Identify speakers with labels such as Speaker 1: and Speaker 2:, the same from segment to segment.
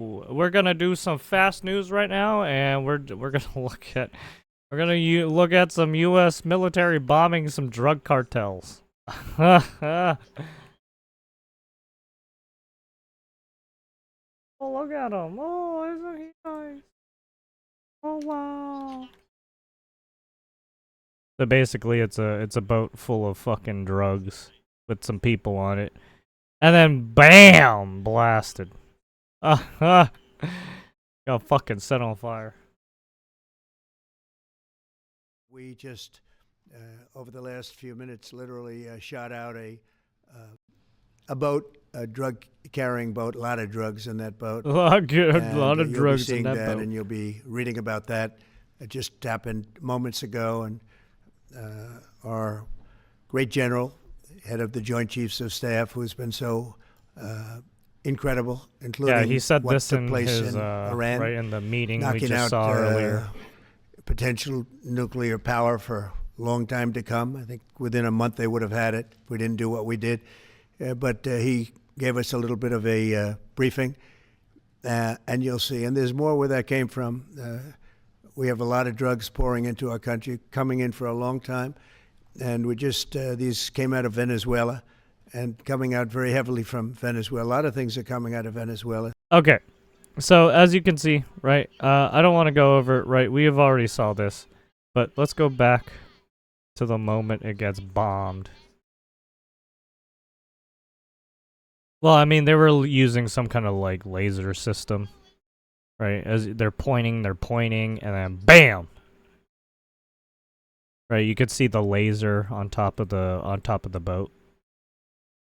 Speaker 1: We're gonna do some fast news right now, and we're gonna look at some U.S. military bombing some drug cartels. Oh, look at him! Oh, isn't he nice? Oh wow! So basically, it's a boat full of fucking drugs with some people on it, and then BAM! Blasted. Got fucking set on fire.
Speaker 2: We just, over the last few minutes, literally shot out a boat, a drug-carrying boat, a lot of drugs in that boat.
Speaker 1: A lot of
Speaker 2: you'll
Speaker 1: drugs
Speaker 2: be seeing
Speaker 1: in that boat.
Speaker 2: And you'll be reading about that. It just happened moments ago, and our great general, head of the Joint Chiefs of Staff, who's been so incredible, including
Speaker 1: he said
Speaker 2: what
Speaker 1: this
Speaker 2: took
Speaker 1: in
Speaker 2: place
Speaker 1: his
Speaker 2: in Iran,
Speaker 1: right in the meeting we
Speaker 2: knocking
Speaker 1: just
Speaker 2: out
Speaker 1: saw earlier.
Speaker 2: Potential nuclear power for a long time to come. I think within a month they would have had it if we didn't do what we did. But he gave us a little bit of a briefing, and you'll see. And there's more where that came from. We have a lot of drugs pouring into our country, coming in for a long time. And we just, these came out of Venezuela and coming out very heavily from Venezuela. A lot of things are coming out of Venezuela.
Speaker 1: Okay. So, as you can see, right, I don't want to go over it, right, we have already saw this, but let's go back to the moment it gets bombed. Well, I mean, they were using some kind of, like, laser system, right, as they're pointing, and then BAM! Right, you could see the laser on top of the boat.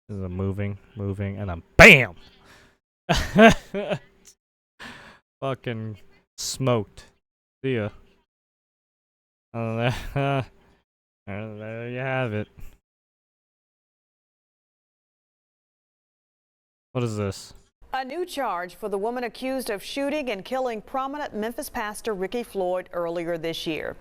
Speaker 1: This is moving, and then BAM! Fucking smoked. See ya. There you have it. What is this?
Speaker 3: A new charge for the woman accused of shooting and killing prominent Memphis pastor Ricky Floyd earlier this year.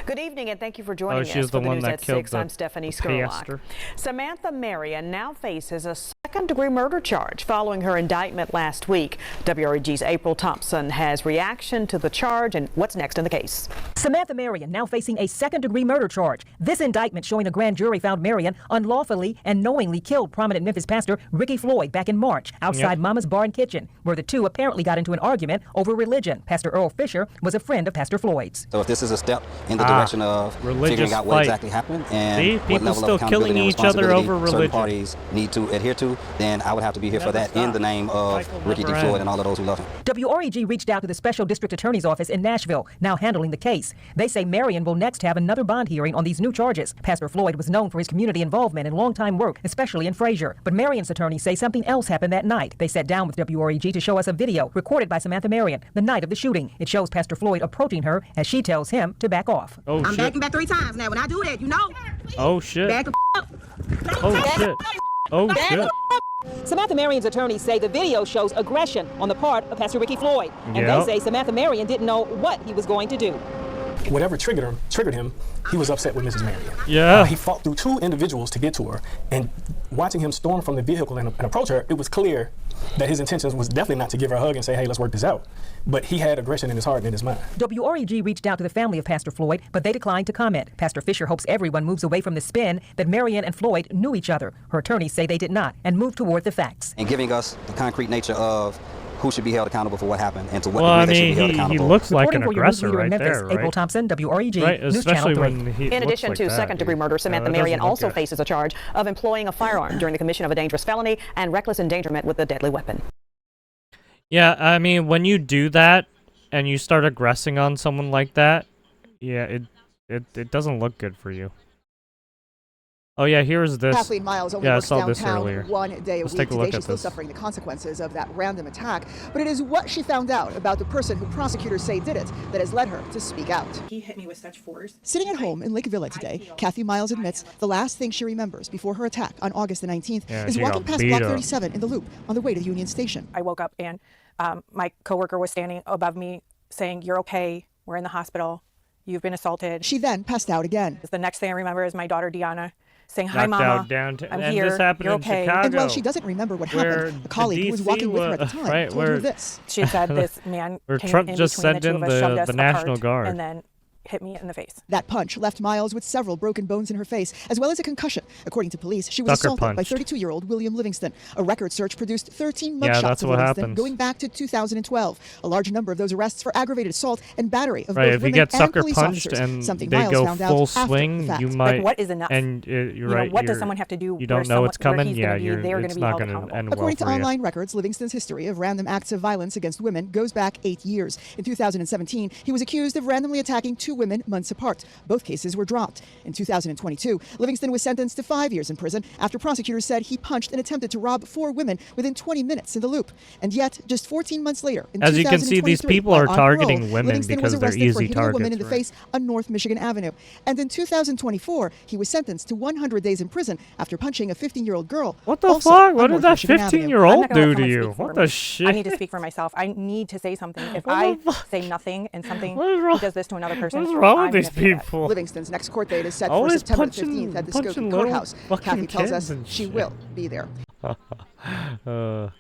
Speaker 3: Good evening and thank you for joining us for the news at 6. I'm Stephanie Skurlock. Samantha Marion now faces a second-degree murder charge following her indictment last week. WREG's April Thompson has reaction to the charge and what's next in the case.
Speaker 4: Samantha Marion now facing a second-degree murder charge. This indictment showing a grand jury found Marion unlawfully and knowingly killed prominent Memphis pastor Ricky Floyd back in March outside Mama's Bar and Kitchen, where the two apparently got into an argument over religion. Pastor Earl Fisher was a friend of Pastor Floyd's.
Speaker 5: So if this is a step in the direction of figuring out what exactly happened and what level of accountability and responsibility certain parties need to adhere to, then I would have to be here for that in the name of Ricky D. Floyd and all of those who love him.
Speaker 4: WREG reached out to the Special District Attorney's Office in Nashville, now handling the case. They say Marion will next have another bond hearing on these new charges. Pastor Floyd was known for his community involvement and longtime work, especially in Frayser. But Marion's attorneys say something else happened that night. They sat down with WREG to show us a video recorded by Samantha Marion the night of the shooting. It shows Pastor Floyd approaching her as she tells him to back off.
Speaker 1: Oh,
Speaker 6: I'm
Speaker 1: shit.
Speaker 6: backing back 3 times now. When I do that, you know.
Speaker 1: Oh shit.
Speaker 6: Back the up.
Speaker 1: Oh shit. Oh shit.
Speaker 4: Samantha Marion's attorneys say the video shows aggression on the part of Pastor Ricky Floyd. And they say Samantha Marion didn't know what he was going to do.
Speaker 7: Whatever triggered him, he was upset with Mrs. Marion.
Speaker 1: Yeah.
Speaker 7: He fought through 2 individuals to get to her, and watching him storm from the vehicle and approach her, it was clear that his intentions was definitely not to give her a hug and say, hey, let's work this out. But he had aggression in his heart and in his mind.
Speaker 4: WREG reached out to the family of Pastor Floyd, but they declined to comment. Pastor Fisher hopes everyone moves away from the spin that Marion and Floyd knew each other. Her attorneys say they did not, and moved toward the facts.
Speaker 5: And giving us the concrete nature of who should be held accountable for what happened and to what
Speaker 1: Well,
Speaker 5: degree they should be held accountable.
Speaker 1: He looks like an
Speaker 4: Reporting for your news
Speaker 1: aggressor
Speaker 4: leader in
Speaker 1: right
Speaker 4: Memphis,
Speaker 1: there, right?
Speaker 4: April Thompson, WREG,
Speaker 1: Right,
Speaker 4: News Channel
Speaker 1: especially
Speaker 4: 3.
Speaker 1: when he
Speaker 3: In addition
Speaker 1: looks
Speaker 3: to
Speaker 1: like that,
Speaker 3: second-degree
Speaker 1: dude.
Speaker 3: murder, Samantha
Speaker 1: that
Speaker 3: Marion
Speaker 1: doesn't look
Speaker 3: also
Speaker 1: good.
Speaker 3: faces a charge of employing a firearm during the commission of a dangerous felony and reckless endangerment with a deadly weapon.
Speaker 1: Yeah, I mean, when you do that and you start aggressing on someone like that, yeah, it doesn't look good for you. Oh yeah, here's this.
Speaker 8: Kathleen Miles only
Speaker 1: Yeah, I
Speaker 8: works
Speaker 1: saw this
Speaker 8: downtown
Speaker 1: earlier.
Speaker 8: 1 day a
Speaker 1: Let's
Speaker 8: week.
Speaker 1: take a look
Speaker 8: Today
Speaker 1: at
Speaker 8: she's still
Speaker 1: this.
Speaker 8: suffering the consequences of that random attack. But it is what she found out about the person who prosecutors say did it that has led her to speak out.
Speaker 9: He hit me with such force.
Speaker 8: Sitting at home in Lake Villa today, Kathy Miles admits the last thing she remembers before her attack on August the 19th is
Speaker 1: she
Speaker 8: walking
Speaker 1: got
Speaker 8: past
Speaker 1: beat
Speaker 8: Block
Speaker 1: up.
Speaker 8: 37 in the Loop on the way to the Union Station.
Speaker 9: I woke up and my coworker was standing above me saying, "You're okay. We're in the hospital. You've been assaulted."
Speaker 8: She then passed out again.
Speaker 9: The next thing I remember is my daughter Deanna saying, "Hi, Mama, I'm here.
Speaker 1: This happened
Speaker 9: You're
Speaker 1: in
Speaker 9: okay."
Speaker 1: Chicago,
Speaker 8: And while she doesn't remember what happened, a colleague who was walking with her at the time told her this.
Speaker 9: She said this man came
Speaker 1: Trump
Speaker 9: in
Speaker 1: just
Speaker 9: between the two of us, shoved us
Speaker 1: the National
Speaker 9: apart,
Speaker 1: Guard,
Speaker 9: and then hit me in the face.
Speaker 8: That punch left Miles with several broken bones in her face, as well as a concussion. According to police, she was assaulted by 32-year-old William Livingston. A record search produced 13 mugshots of Livingston going back to 2012. A large number of those arrests for aggravated assault and battery of both
Speaker 1: if you
Speaker 8: women
Speaker 1: get
Speaker 8: and
Speaker 1: sucker
Speaker 8: police
Speaker 1: punched
Speaker 8: officers,
Speaker 1: and
Speaker 8: something
Speaker 1: they
Speaker 8: Miles
Speaker 1: go
Speaker 8: found
Speaker 1: full
Speaker 8: out
Speaker 1: swing,
Speaker 8: after the fact.
Speaker 1: you might.
Speaker 9: Like, what is enough?
Speaker 1: And you're right.
Speaker 9: What does someone have to do?
Speaker 1: You don't know it's coming.
Speaker 9: It's
Speaker 1: not going to end well
Speaker 8: According to
Speaker 1: for you.
Speaker 8: online records, Livingston's history of random acts of violence against women goes back 8 years. In 2017, he was accused of randomly attacking 2 women months apart. Both cases were dropped. In 2022, Livingston was sentenced to 5 years in prison after prosecutors said he punched and attempted to rob 4 women within 20 minutes in the Loop. And yet, just 14 months later, in
Speaker 1: as you can see, these people are targeting women
Speaker 8: Livingston
Speaker 1: because
Speaker 8: was
Speaker 1: they're
Speaker 8: arrested
Speaker 1: easy
Speaker 8: for hitting
Speaker 1: targets.
Speaker 8: a woman in the face on North Michigan Avenue. And in 2024, he was sentenced to 100 days in prison after punching a 15-year-old girl.
Speaker 1: What the fuck? What did that 15-year-old do to you? What the shit?
Speaker 9: I need to speak for myself. I need to say something. If I say nothing and something he does this to another person,
Speaker 1: what's wrong with these people?
Speaker 8: Livingston's next court date is set for
Speaker 1: Always
Speaker 8: September 15th at the Skokie Courthouse. Kathy tells us she
Speaker 1: shit.
Speaker 8: will be there.
Speaker 1: Oh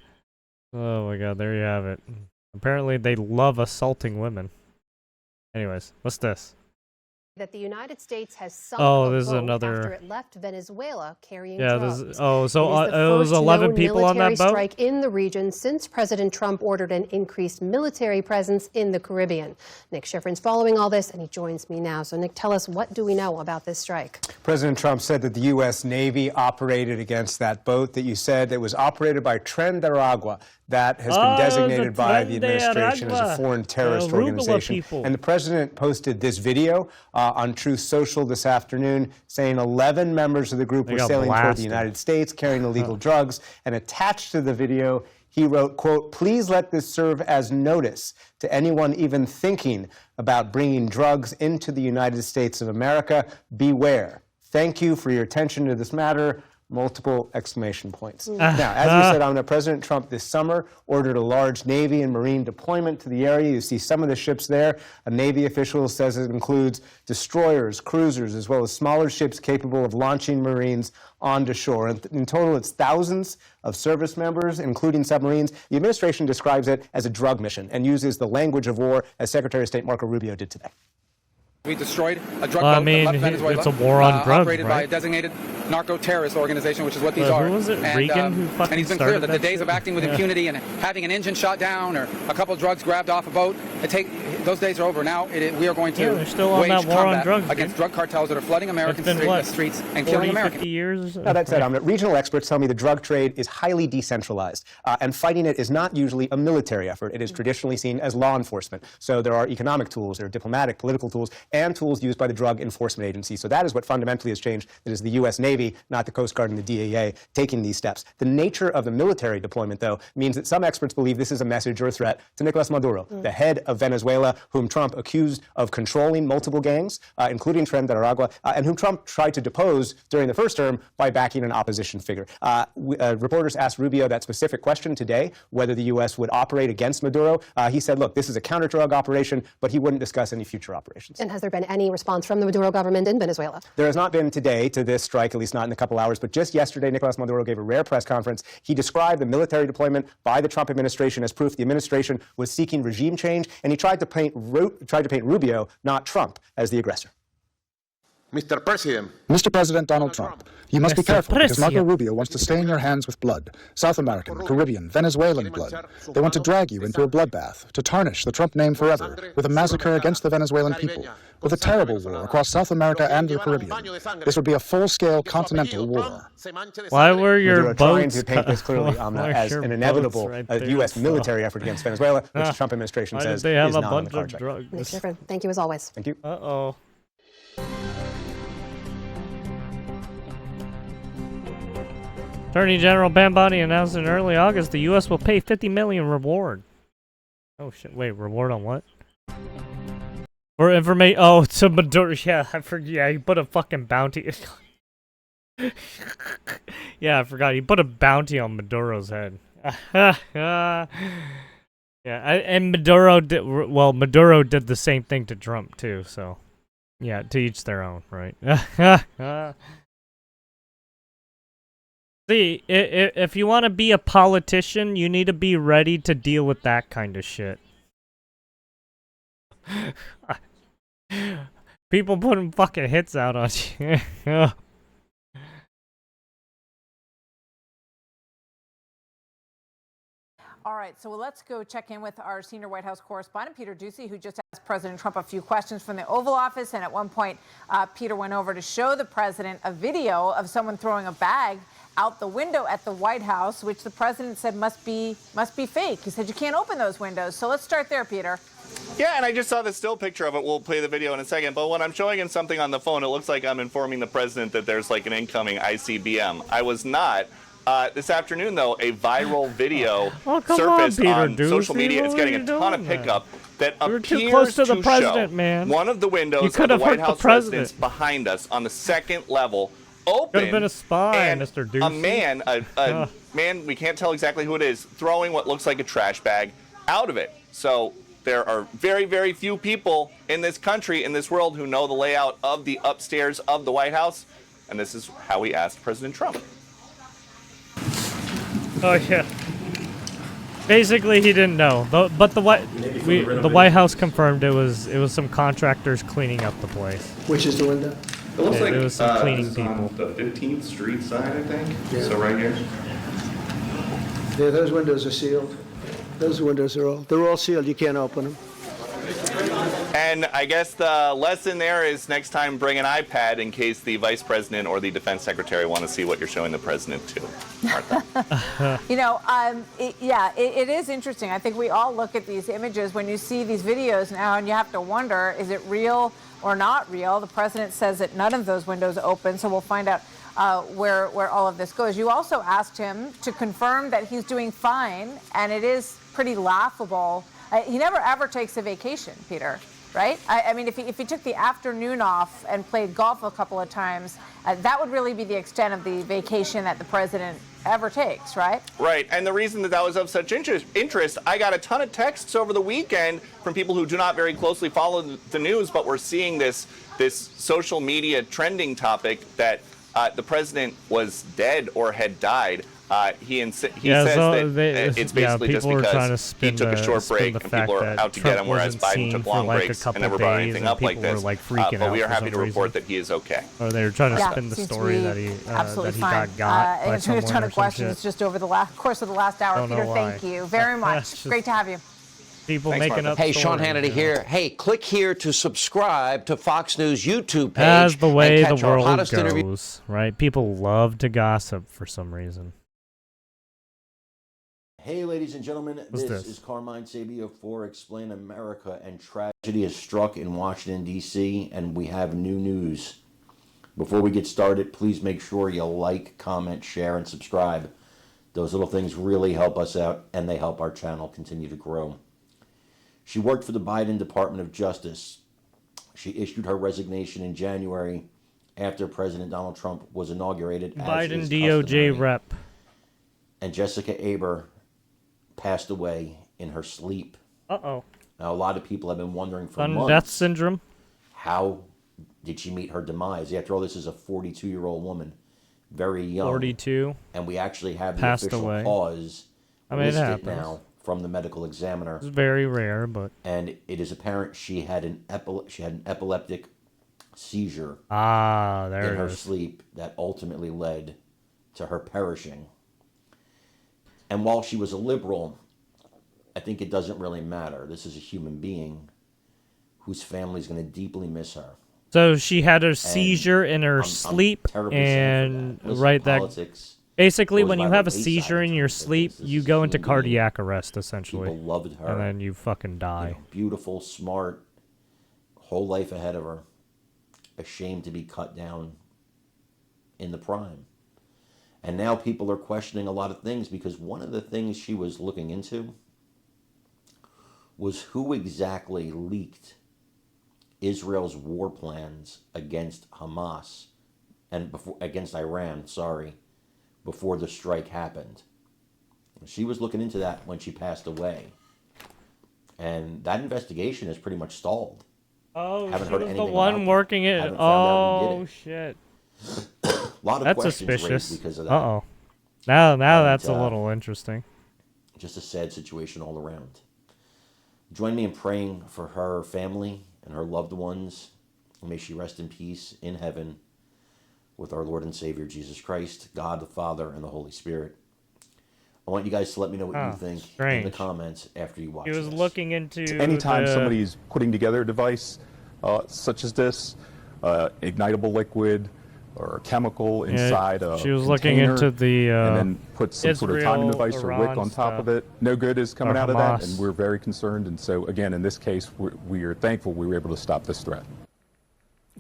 Speaker 1: my god, there you have it. Apparently they love assaulting women. Anyways, what's this?
Speaker 10: That the United States has sunk
Speaker 1: this is another
Speaker 10: after it left Venezuela carrying
Speaker 1: drugs.
Speaker 10: It
Speaker 1: was 11 people on that boat?
Speaker 10: Strike in the region since President Trump ordered an increased military presence in the Caribbean. Nick Schifrin's following all this, and he joins me now. So, Nick, tell us, what do we know about this strike?
Speaker 11: President Trump said that the U.S. Navy operated against that boat that you said that was operated by Tren de Aragua. That has been designated by the administration as a foreign terrorist organization. And the president posted this video on Truth Social this afternoon saying 11 members of the group were sailing toward the United States carrying illegal drugs. And attached to the video, he wrote, quote, "Please let this serve as notice to anyone even thinking about bringing drugs into the United States of America. Beware. Thank you for your attention to this matter." Multiple exclamation points. Now, as you said, President Trump this summer ordered a large Navy and Marine deployment to the area. You see some of the ships there. A Navy official says it includes destroyers, cruisers, as well as smaller ships capable of launching Marines onto shore. And in total, it's thousands of service members, including submarines. The administration describes it as a drug mission and uses the language of war, as Secretary of State Marco Rubio did today.
Speaker 12: We destroyed a drug boat that left Venezuela,
Speaker 1: it's a war on drugs,
Speaker 12: operated by a designated narco-terrorist organization, which is what these are.
Speaker 1: Who was it? Reagan, who fucking
Speaker 12: and he's been clear that the days of acting with impunity and having an engine shot down or a couple of drugs grabbed off a boat, those days are over. Now we are going to wage combat against drug cartels that are flooding American streets and killing Americans.
Speaker 1: 50 years?
Speaker 11: Now, that said, regional experts tell me the drug trade is highly decentralized, and fighting it is not usually a military effort. It is traditionally seen as law enforcement. So there are economic tools, there are diplomatic, political tools, and tools used by the Drug Enforcement Agency. So that is what fundamentally has changed. It is the U.S. Navy, not the Coast Guard and the DEA, taking these steps. The nature of the military deployment, though, means that some experts believe this is a message or a threat to Nicolas Maduro, the head of Venezuela, whom Trump accused of controlling multiple gangs, including Tren de Aragua, and whom Trump tried to depose during the first term by backing an opposition figure. Reporters asked Rubio that specific question today, whether the U.S. would operate against Maduro. He said, look, this is a counter-drug operation, but he wouldn't discuss any future operations.
Speaker 10: And has there been any response from the Maduro government in Venezuela?
Speaker 11: There has not been today to this strike, at least not in a couple hours, but just yesterday, Nicolas Maduro gave a rare press conference. He described the military deployment by the Trump administration as proof the administration was seeking regime change, and he tried to paint Rubio, not Trump, as the aggressor.
Speaker 13: Mr. President Donald Trump, you must be careful because Marco Rubio wants to stain your hands with blood. South American, Caribbean, Venezuelan blood. They want to drag you into a bloodbath, to tarnish the Trump name forever, with a massacre against the Venezuelan people, with a terrible war across South America and the Caribbean. This would be a full-scale continental war.
Speaker 1: Why were your
Speaker 11: trying
Speaker 1: boats
Speaker 11: to paint this clearly as an inevitable U.S. military effort against Venezuela, which the Trump administration says
Speaker 1: they have
Speaker 11: is
Speaker 1: a
Speaker 11: not
Speaker 1: bunch
Speaker 11: on the cards
Speaker 1: of
Speaker 11: right.
Speaker 1: drugs.
Speaker 10: Nick Schifrin, thank you as always.
Speaker 11: Thank you.
Speaker 1: Uh-oh. Attorney General Pam Bondi announced in early August the U.S. will pay $50 million reward. Oh shit! Wait, reward on what? For information? Oh, to Maduro. Yeah, I forgot. Yeah, he put a fucking bounty. Yeah, I forgot. He put a bounty on Maduro's head. Yeah, and Maduro did. Well, Maduro did the same thing to Trump too. So, yeah, to each their own, right? See, if you want to be a politician, you need to be ready to deal with that kind of shit. People putting fucking hits out on you.
Speaker 14: All right, so let's go check in with our senior White House correspondent, Peter Doocy, who just asked President Trump a few questions from the Oval Office. And at one point, Peter went over to show the president a video of someone throwing a bag out the window at the White House, which the president said must be fake. He said you can't open those windows. So let's start there, Peter.
Speaker 15: Yeah, and I just saw the still picture of it. We'll play the video in a second. But when I'm showing him something on the phone, it looks like I'm informing the president that there's like an incoming ICBM. I was not. This afternoon, though, a viral video surfaced on social media. It's getting a ton of pickup that appears
Speaker 1: too close to the president,
Speaker 15: show
Speaker 1: man.
Speaker 15: one of the windows of the White House residence behind us on the second level open.
Speaker 1: Could have been a spy,
Speaker 15: and
Speaker 1: Mr. Doocy.
Speaker 15: a man, we can't tell exactly who it is, throwing what looks like a trash bag out of it. So there are very, very few people in this country, in this world, who know the layout of the upstairs of the White House. And this is how we asked President Trump.
Speaker 1: Oh yeah. Basically, he didn't know, but the White House confirmed it was some contractors cleaning up the place.
Speaker 2: Which is the window?
Speaker 15: It looks like
Speaker 1: it was some cleaning
Speaker 15: this is
Speaker 1: people.
Speaker 15: on the 15th Street side, I think.
Speaker 2: Yeah.
Speaker 15: So right here.
Speaker 2: Yeah, those windows are sealed. Those windows they're all sealed. You can't open them.
Speaker 15: And I guess the lesson there is next time bring an iPad in case the vice president or the defense secretary want to see what you're showing the president to. Martha.
Speaker 14: You know, it is interesting. I think we all look at these images when you see these videos now, and you have to wonder, is it real or not real? The president says that none of those windows open, so we'll find out where all of this goes. You also asked him to confirm that he's doing fine, and it is pretty laughable. He never ever takes a vacation, Peter, right? I mean, if he took the afternoon off and played golf a couple of times, that would really be the extent of the vacation that the president ever takes, right?
Speaker 15: Right, and the reason that was of such interest, I got a ton of texts over the weekend from people who do not very closely follow the news, but we're seeing this social media trending topic that the president was dead or had died. He says that it's basically just because he took a short break and people are out to get him, whereas Biden took long breaks and never brought anything up like this. But we are happy to report that he is okay.
Speaker 1: Or they were trying to spin the story that he got by someone
Speaker 14: a ton of
Speaker 1: or some
Speaker 14: questions
Speaker 1: shit.
Speaker 14: just over the course of the last hour. Peter, thank you very much. Great to have you.
Speaker 1: People making up
Speaker 16: Hey, Sean Hannity here. Hey, click here to subscribe to Fox News YouTube page.
Speaker 1: As the way
Speaker 16: and
Speaker 1: the
Speaker 16: catch our
Speaker 1: world
Speaker 16: hottest
Speaker 1: goes, right? People love to gossip for some reason.
Speaker 17: Hey, ladies and gentlemen, this is Carmine Sabia for Explain America, and tragedy has struck in Washington, D.C., and we have new news. Before we get started, please make sure you like, comment, share, and subscribe. Those little things really help us out, and they help our channel continue to grow. She worked for the Biden Department of Justice. She issued her resignation in January after President Donald Trump was inaugurated as
Speaker 1: Biden DOJ rep.
Speaker 17: And Jessica Aber passed away in her sleep.
Speaker 1: Uh-oh.
Speaker 17: Now, a lot of people have been wondering for months.
Speaker 1: Death syndrome?
Speaker 17: How did she meet her demise? After all, this is a 42-year-old woman, very young.
Speaker 1: 42.
Speaker 17: And we actually have the official cause listed now from the medical examiner.
Speaker 1: It's very rare, but...
Speaker 17: And it is apparent she had an epileptic seizure
Speaker 1: in
Speaker 17: her sleep that ultimately led to her perishing. And while she was a liberal, I think it doesn't really matter. This is a human being whose family is going to deeply miss her.
Speaker 1: So she had a seizure in her sleep, and
Speaker 17: politics
Speaker 1: basically when you have a seizure in your sleep, you go into cardiac arrest, essentially.
Speaker 17: People loved her.
Speaker 1: And then you fucking die.
Speaker 17: You know, beautiful, smart, whole life ahead of her. Ashamed to be cut down in the prime. And now people are questioning a lot of things, because one of the things she was looking into was who exactly leaked Israel's war plans against Hamas and against Iran, before the strike happened. She was looking into that when she passed away. And that investigation is pretty much stalled.
Speaker 1: Oh,
Speaker 17: Haven't
Speaker 1: she
Speaker 17: heard
Speaker 1: was the
Speaker 17: anything
Speaker 1: one
Speaker 17: about
Speaker 1: working it.
Speaker 17: Haven't found out who did
Speaker 1: Oh,
Speaker 17: it.
Speaker 1: shit.
Speaker 17: A lot of
Speaker 1: That's
Speaker 17: questions
Speaker 1: suspicious.
Speaker 17: raised because of that.
Speaker 1: Uh-oh. Now that's a little interesting.
Speaker 17: Just a sad situation all around. Join me in praying for her family and her loved ones. May she rest in peace in heaven with our Lord and Savior Jesus Christ, God the Father, and the Holy Spirit. I want you guys to let me know what you think in the comments after you watch this.
Speaker 1: He was looking into
Speaker 18: anytime somebody's putting together a device such as this, ignitable liquid or a chemical inside a
Speaker 1: she was
Speaker 18: container,
Speaker 1: looking into the
Speaker 18: and then put some sort of timing device or wick on top of it. No good is coming out of that, and we're very concerned. And so, again, in this case, we are thankful we were able to stop this threat.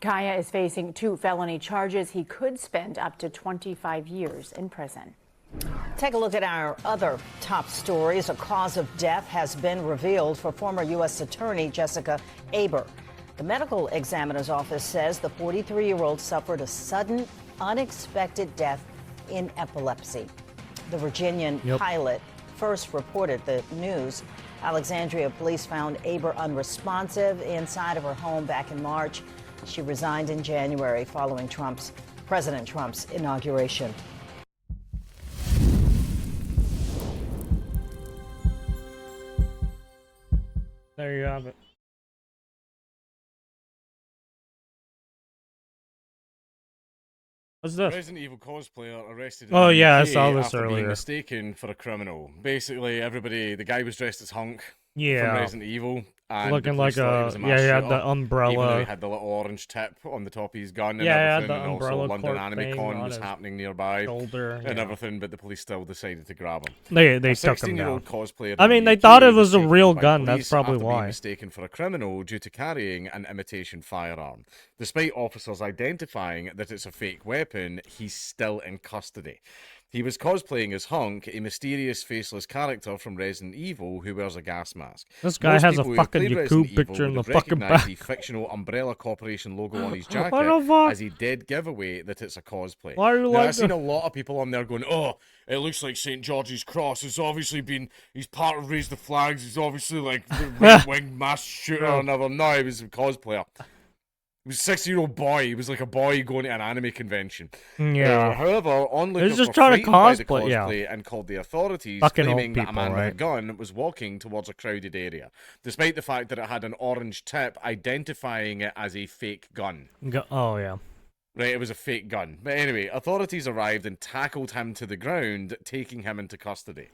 Speaker 19: Kaya is facing 2 felony charges. He could spend up to 25 years in prison.
Speaker 3: Take a look at our other top stories. A cause of death has been revealed for former U.S. Attorney Jessica Aber. The medical examiner's office says the 43-year-old suffered a sudden, unexpected death in epilepsy. The Virginian pilot first reported the news. Alexandria police found Aber unresponsive inside of her home back in March. She resigned in January following President Trump's inauguration.
Speaker 1: There you have it. What's this?
Speaker 20: Resident Evil cosplayer arrested.
Speaker 1: Oh yeah, I saw this
Speaker 20: after
Speaker 1: earlier.
Speaker 20: Being mistaken for a criminal. Basically, the guy was dressed as Hunk.
Speaker 1: Yeah.
Speaker 20: From Resident Evil. And
Speaker 1: looking like he had the umbrella.
Speaker 20: Even though he had the little orange tip on the top of his gun and
Speaker 1: he had
Speaker 20: everything.
Speaker 1: the
Speaker 20: And
Speaker 1: umbrella
Speaker 20: also London
Speaker 1: cork
Speaker 20: Anime Con was happening nearby.
Speaker 1: Shoulder,
Speaker 20: and everything, but the police still decided to grab him.
Speaker 1: They took him down.
Speaker 20: Cosplayer
Speaker 1: I mean, they thought it was a real gun. That's probably why.
Speaker 20: Being mistaken for a criminal due to carrying an imitation firearm. Despite officers identifying that it's a fake weapon, he's still in custody. He was cosplaying as Hunk, a mysterious, faceless character from Resident Evil who wears a gas mask.
Speaker 1: This guy has a fucking Yaku picture in the fucking back.
Speaker 20: The fictional Umbrella Corporation logo on his jacket, as he did give away that it's a cosplay.
Speaker 1: Why are you
Speaker 20: now,
Speaker 1: like
Speaker 20: I've seen a lot of people on there going, "Oh, it looks like St. George's Cross. It's obviously he's part of Raise the Flags. He's obviously like the right-wing mass shooter or another." No, he was a cosplayer. He was a 6-year-old boy. He was like a boy going to an anime convention.
Speaker 1: Yeah.
Speaker 20: However, onlookers
Speaker 1: He's just
Speaker 20: were
Speaker 1: trying to
Speaker 20: frightened by the
Speaker 1: cosplay,
Speaker 20: cosplay and called the authorities,
Speaker 1: Fucking
Speaker 20: claiming
Speaker 1: old
Speaker 20: that a
Speaker 1: people,
Speaker 20: man with a
Speaker 1: right?
Speaker 20: gun was walking towards a crowded area, despite the fact that it had an orange tip identifying it as a fake gun.
Speaker 1: Oh, yeah.
Speaker 20: Right, it was a fake gun. But anyway, authorities arrived and tackled him to the ground, taking him into custody.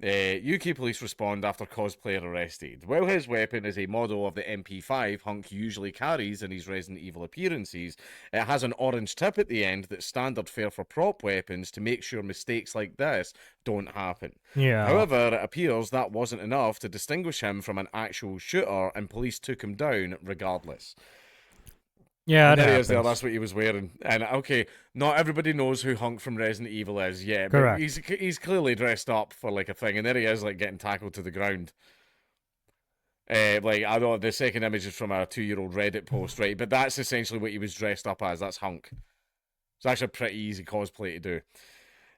Speaker 20: UK police respond after cosplayer arrested. While his weapon is a model of the MP5 Hunk usually carries in his Resident Evil appearances, it has an orange tip at the end that's standard fare for prop weapons to make sure mistakes like this don't happen.
Speaker 1: Yeah.
Speaker 20: However, it appears that wasn't enough to distinguish him from an actual shooter, and police took him down regardless.
Speaker 1: Yeah,
Speaker 20: there he is there, that's what he was wearing. And okay, not everybody knows who Hunk from Resident Evil is yet, but
Speaker 1: Correct.
Speaker 20: he's clearly dressed up for like a thing, and there he is like getting tackled to the ground. Like, I know the second image is from a 2-year-old Reddit post, right? But that's essentially what he was dressed up as. That's Hunk. It's actually a pretty easy cosplay to do.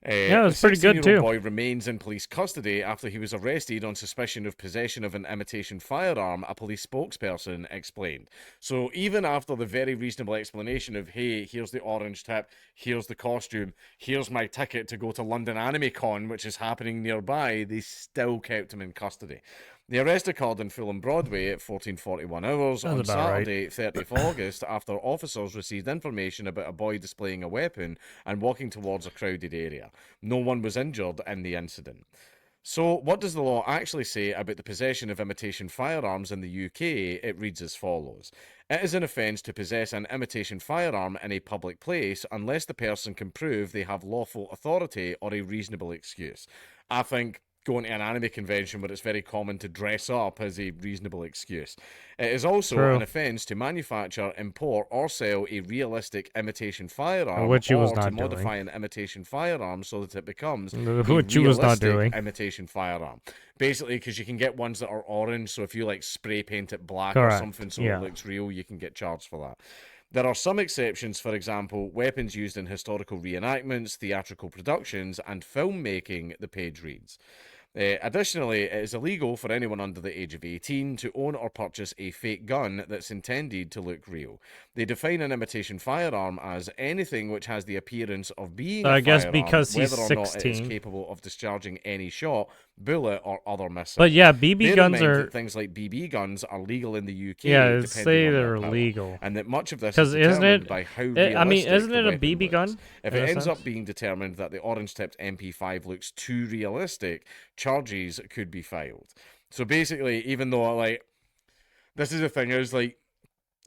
Speaker 1: Yeah, it's pretty good too.
Speaker 20: The boy remains in police custody after he was arrested on suspicion of possession of an imitation firearm, a police spokesperson explained. So even after the very reasonable explanation of, hey, here's the orange tip, here's the costume, here's my ticket to go to London Anime Con, which is happening nearby, they still kept him in custody. The arrest occurred in Fulham Broadway at 14:41 hours on Saturday, 30th August, after officers received information about a boy displaying a weapon and walking towards a crowded area. No one was injured in the incident. So, what does the law actually say about the possession of imitation firearms in the UK? It reads as follows. It is an offence to possess an imitation firearm in a public place unless the person can prove they have lawful authority or a reasonable excuse. I think going to an anime convention where it's very common to dress up as a reasonable excuse. It is also an offence to manufacture, import, or sell a realistic imitation firearm,
Speaker 1: which he was
Speaker 20: or
Speaker 1: not
Speaker 20: to
Speaker 1: doing.
Speaker 20: modify an imitation firearm so that it becomes
Speaker 1: Which he was not doing.
Speaker 20: imitation firearm. Basically, because you can get ones that are orange, so if you like spray paint it black
Speaker 1: Correct.
Speaker 20: or something so
Speaker 1: Yeah.
Speaker 20: it looks real, you can get charged for that. There are some exceptions, for example, weapons used in historical reenactments, theatrical productions, and filmmaking, the page reads. Additionally, it is illegal for anyone under the age of 18 to own or purchase a fake gun that's intended to look real. They define an imitation firearm as anything which has the appearance of being a
Speaker 1: guess
Speaker 20: firearm,
Speaker 1: because he's
Speaker 20: whether or not it is
Speaker 1: 16.
Speaker 20: capable of discharging any shot, bullet, or other missile.
Speaker 1: But yeah, BB guns are...
Speaker 20: things like BB guns are legal in the UK.
Speaker 1: Yeah,
Speaker 20: depending
Speaker 1: say
Speaker 20: on their
Speaker 1: they're
Speaker 20: power,
Speaker 1: legal.
Speaker 20: and that much of this is
Speaker 1: Because isn't
Speaker 20: determined
Speaker 1: it...
Speaker 20: by how
Speaker 1: I mean,
Speaker 20: realistic
Speaker 1: isn't
Speaker 20: the
Speaker 1: it a
Speaker 20: weapon
Speaker 1: BB
Speaker 20: looks.
Speaker 1: gun?
Speaker 20: If
Speaker 1: in
Speaker 20: it
Speaker 1: a
Speaker 20: ends
Speaker 1: sense?
Speaker 20: up being determined that the orange-tipped MP5 looks too realistic, charges could be filed. So basically, even though, like, this is the thing, is like,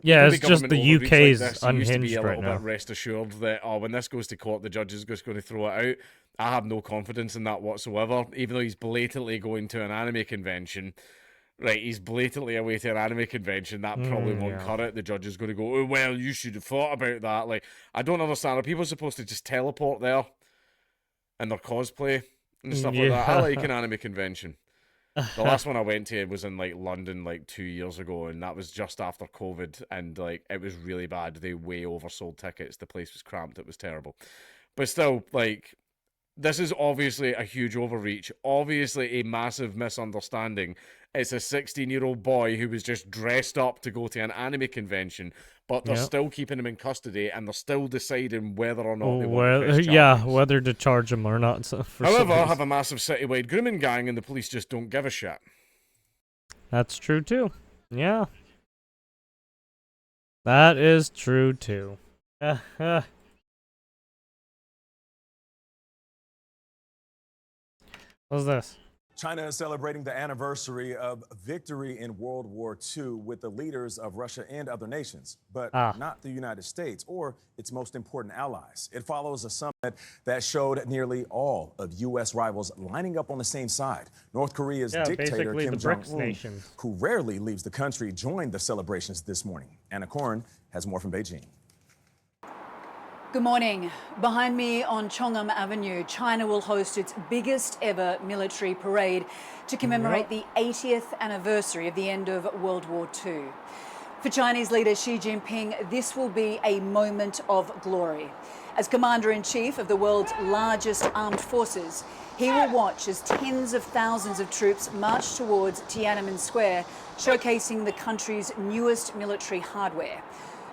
Speaker 1: yeah,
Speaker 20: even
Speaker 1: it's just the
Speaker 20: government
Speaker 1: UK's
Speaker 20: overreach like this, you used to be
Speaker 1: unhinged
Speaker 20: a
Speaker 1: right
Speaker 20: little
Speaker 1: now.
Speaker 20: bit rest assured that, oh, when this goes to court, the judge is just going to throw it out. I have no confidence in that whatsoever, even though he's blatantly going to an anime convention. Right, he's blatantly away to an anime convention. That probably won't cut it. The judge is going to go, oh, well, you should have thought about that. Like, I don't understand. Are people supposed to just teleport there in their cosplay and stuff like that? I like an anime convention. The last one I went to was in, like, London, like, 2 years ago, and that was just after COVID, and, like, it was really bad. They way oversold tickets. The place was cramped. It was terrible. But still, like, this is obviously a huge overreach, obviously a massive misunderstanding. It's a 16-year-old boy who was just dressed up to go to an anime convention, but they're still keeping him in custody, and they're still deciding whether or not they want to press charges.
Speaker 1: Whether to charge him or not. So
Speaker 20: However, I have a massive citywide grooming gang, and the police just don't give a shit.
Speaker 1: That's true, too. Yeah. That is true, too. What's this?
Speaker 21: China is celebrating the anniversary of victory in World War II with the leaders of Russia and other nations, but not the United States or its most important allies. It follows a summit that showed nearly all of U.S. rivals lining up on the same side. North Korea's dictator Kim Jong-un, who rarely leaves the country, joined the celebrations this morning. Anna Koren has more from Beijing.
Speaker 22: Good morning. Behind me on Chong'um Avenue, China will host its biggest ever military parade to commemorate the 80th anniversary of the end of World War II. For Chinese leader Xi Jinping, this will be a moment of glory. As Commander-in-Chief of the world's largest armed forces, he will watch as tens of thousands of troops march towards Tiananmen Square, showcasing the country's newest military hardware.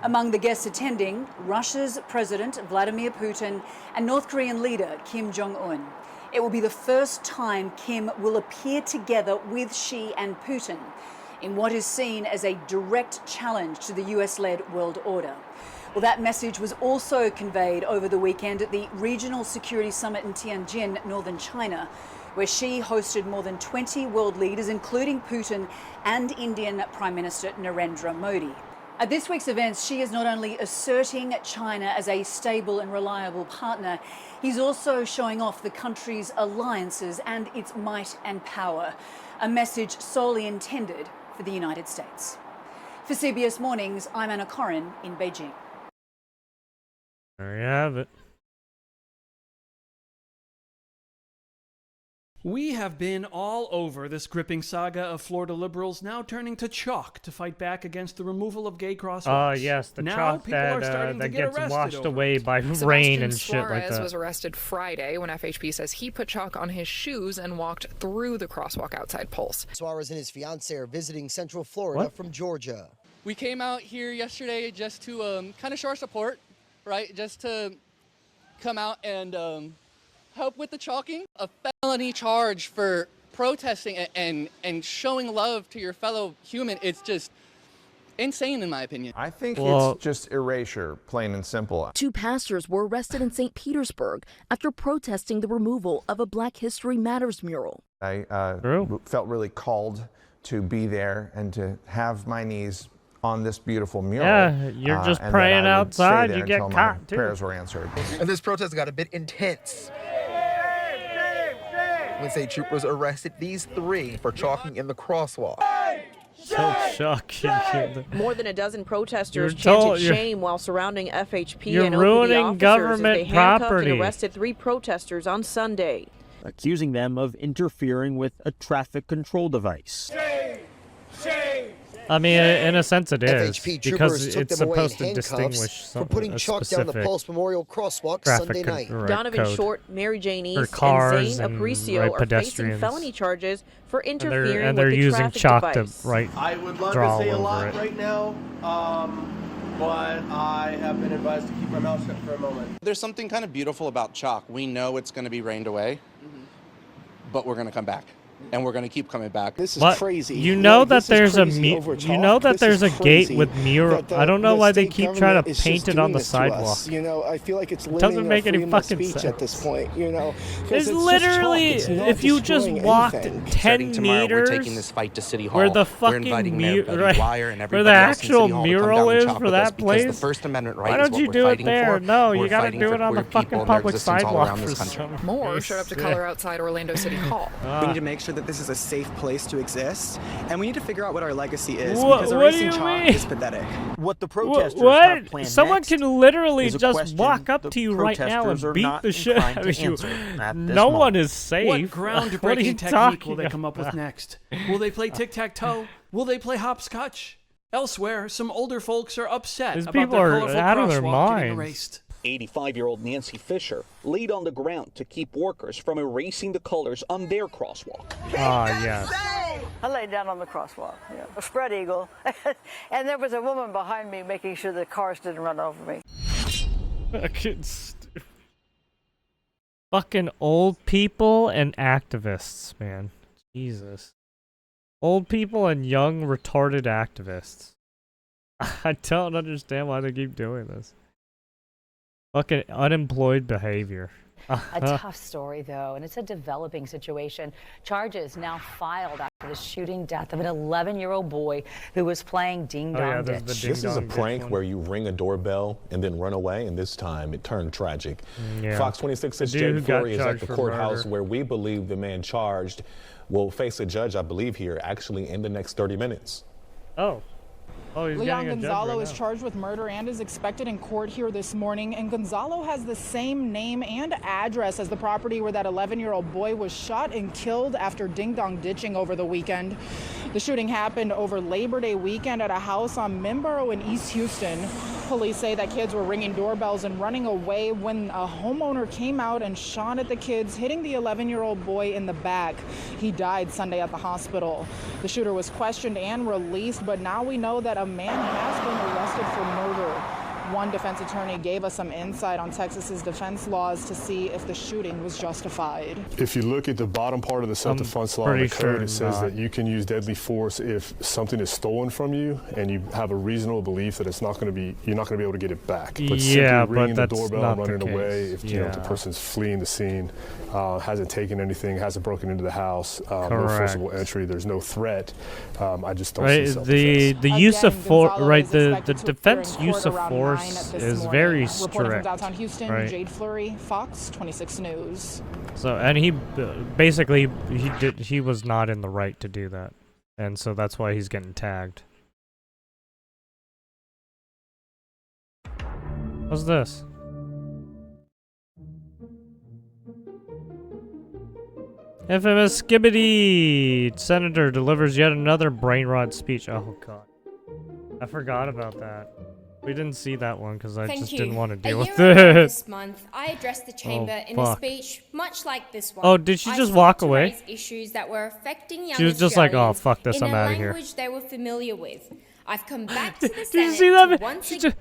Speaker 22: Among the guests attending, Russia's President Vladimir Putin and North Korean leader Kim Jong-un. It will be the first time Kim will appear together with Xi and Putin in what is seen as a direct challenge to the US-led world order. Well, that message was also conveyed over the weekend at the Regional Security Summit in Tianjin, northern China, where Xi hosted more than 20 world leaders, including Putin and Indian Prime Minister Narendra Modi. At this week's events, Xi is not only asserting China as a stable and reliable partner, he's also showing off the country's alliances and its might and power, a message solely intended for the United States. For CBS Mornings, I'm Anna Koren in Beijing.
Speaker 1: There you have it.
Speaker 23: We have been all over this gripping saga of Florida liberals now turning to chalk to fight back against the removal of gay crosswalks.
Speaker 1: Yes, the
Speaker 23: now
Speaker 1: chalk that gets washed away by rain and shit like that.
Speaker 24: Sebastian was arrested Friday when FHP says he put chalk on his shoes and walked through the crosswalk outside Pulse.
Speaker 25: Suarez and his fiancée are visiting Central Florida from Georgia.
Speaker 26: We came out here yesterday just to kind of show our support, right? Just to come out and help with the chalking. A felony charge for protesting and showing love to your fellow human. It's just insane in my opinion.
Speaker 27: I think it's just erasure, plain and simple.
Speaker 28: 2 pastors were arrested in St. Petersburg after protesting the removal of a Black History Matters mural.
Speaker 27: I felt really called to be there and to have my knees on this beautiful mural.
Speaker 1: Yeah, you're just praying outside, you get caught too.
Speaker 27: Prayers were answered.
Speaker 29: And this protest got a bit intense. When state troopers arrested these 3 for chalking in the crosswalk.
Speaker 1: So shocking.
Speaker 30: More than a dozen protesters chanted shame while surrounding FHP and OPD
Speaker 1: ruining government
Speaker 30: as they handcuffed
Speaker 1: property.
Speaker 30: and arrested 3 protesters on Sunday,
Speaker 31: accusing them of interfering with a traffic control device.
Speaker 32: Shame! Shame!
Speaker 1: I mean, in a sense, it is
Speaker 25: FHP
Speaker 1: because
Speaker 25: troopers took
Speaker 1: it's
Speaker 25: them away in
Speaker 1: supposed to
Speaker 25: handcuffs
Speaker 1: distinguish
Speaker 25: for putting chalk down the Pulse Memorial crosswalk Sunday night.
Speaker 30: Donovan Short, Mary Jane East,
Speaker 1: cars
Speaker 30: and Zane
Speaker 1: and
Speaker 30: Aparicio are facing
Speaker 1: pedestrians.
Speaker 30: felony charges for interfering
Speaker 1: and they're
Speaker 30: with the
Speaker 1: using
Speaker 30: traffic
Speaker 1: chalk
Speaker 30: device.
Speaker 1: to write.
Speaker 4: I would love
Speaker 1: draw
Speaker 4: to say a
Speaker 1: all
Speaker 4: lot
Speaker 1: over it.
Speaker 4: right now, but I have been advised to keep my mouth shut for a moment.
Speaker 5: There's something kind of beautiful about chalk. We know it's going to be rained away, but we're going to come back. And we're going to keep coming back.
Speaker 4: This is crazy.
Speaker 1: You know that there's a gate with mural. I don't know why they keep trying to paint it on the sidewalk.
Speaker 4: You know, I feel like it's
Speaker 1: doesn't make any fucking sense
Speaker 4: at this point. You know,
Speaker 1: it's literally if you just walked 10 meters.
Speaker 6: We're taking this fight to City Hall.
Speaker 1: Where the fucking where the actual mural is for that place.
Speaker 6: The First Amendment right
Speaker 1: why don't you do it there? No, you gotta do it on the fucking public sidewalk.
Speaker 24: More showed up to color outside Orlando City Hall.
Speaker 7: We need to make sure that this is a safe place to exist, and we need to figure out what our legacy is,
Speaker 1: what,
Speaker 7: because
Speaker 1: what
Speaker 7: erasing chalk is pathetic.
Speaker 8: What the protesters have planned
Speaker 1: Someone
Speaker 8: next
Speaker 1: can literally
Speaker 8: is a
Speaker 1: just
Speaker 8: question
Speaker 1: walk up
Speaker 8: the
Speaker 1: to you right now and
Speaker 8: protesters are
Speaker 1: beat
Speaker 8: not
Speaker 1: the shit out
Speaker 8: inclined
Speaker 1: of
Speaker 8: to
Speaker 1: you.
Speaker 8: answer at this
Speaker 1: No one
Speaker 8: moment.
Speaker 1: is safe.
Speaker 23: What
Speaker 1: What are you
Speaker 23: groundbreaking technique
Speaker 1: talking
Speaker 23: will they come up with next? Will they play tic-tac-toe? Will they play hopscotch? Elsewhere, some older folks are upset
Speaker 1: These
Speaker 23: about
Speaker 1: people
Speaker 23: their
Speaker 1: are
Speaker 23: colorful
Speaker 1: out of their
Speaker 23: crosswalk getting
Speaker 1: minds.
Speaker 23: erased.
Speaker 8: 85-year-old Nancy Fisher laid on the ground to keep workers from erasing the colors on their crosswalk.
Speaker 1: Ah, yes.
Speaker 9: I laid down on the crosswalk, a spread eagle, and there was a woman behind me making sure the cars didn't run over me.
Speaker 1: Fucking old people and activists, man. Jesus. Old people and young retarded activists. I don't understand why they keep doing this. Fucking unemployed behavior.
Speaker 10: A tough story, though, and it's a developing situation. Charges now filed after the shooting death of an 11-year-old boy who was playing Ding Dong Ditch.
Speaker 11: This is a prank where you ring a doorbell and then run away, and this time it turned tragic.
Speaker 1: Yeah.
Speaker 11: Fox 26's Jade Fleury is at the courthouse where we believe the man charged will face a judge, I believe, here actually in the next 30 minutes.
Speaker 1: Oh. Oh, he's
Speaker 12: Leon
Speaker 1: getting a
Speaker 12: Gonzalo
Speaker 1: judge
Speaker 12: is charged with murder and is expected in court here this morning. And Gonzalo has the same name and address as the property where that 11-year-old boy was shot and killed after ding-dong ditching over the weekend. The shooting happened over Labor Day weekend at a house on Mimboro in East Houston. Police say that kids were ringing doorbells and running away when a homeowner came out and shot at the kids, hitting the 11-year-old boy in the back. He died Sunday at the hospital. The shooter was questioned and released, but now we know that a man has been arrested for murder. One defense attorney gave us some insight on Texas's defense laws to see if the shooting was justified.
Speaker 13: If you look at the bottom part of the self-defense law in the code, it says that you can use deadly force if something is stolen from you and you have a reasonable belief that you're not going to be able to get it back. But simply ringing the doorbell and running away, if you know the person's fleeing the scene, hasn't taken anything, hasn't broken into the house, no forcible entry, there's no threat, I just don't see self-defense.
Speaker 1: The use of force, the defense use of force is very strict.
Speaker 12: Reporting from downtown Houston,
Speaker 1: right?
Speaker 12: Jade Fleury, Fox 26 News.
Speaker 1: So, and he basically he was not in the right to do that, and so that's why he's getting tagged. What's this? Infamous Skibbity Senator delivers yet another brain rot speech. Oh god, I forgot about that. We didn't see that one because I just didn't want to deal with it.
Speaker 31: This month, I addressed the chamber in a speech much like this one.
Speaker 1: Oh, did she just walk away?
Speaker 31: Issues that were affecting young
Speaker 1: She was just like, "Oh, fuck this, I'm out of here."
Speaker 31: In a language they were familiar with. I've come back to the
Speaker 1: Did
Speaker 31: Senate
Speaker 1: you see that?
Speaker 31: once again.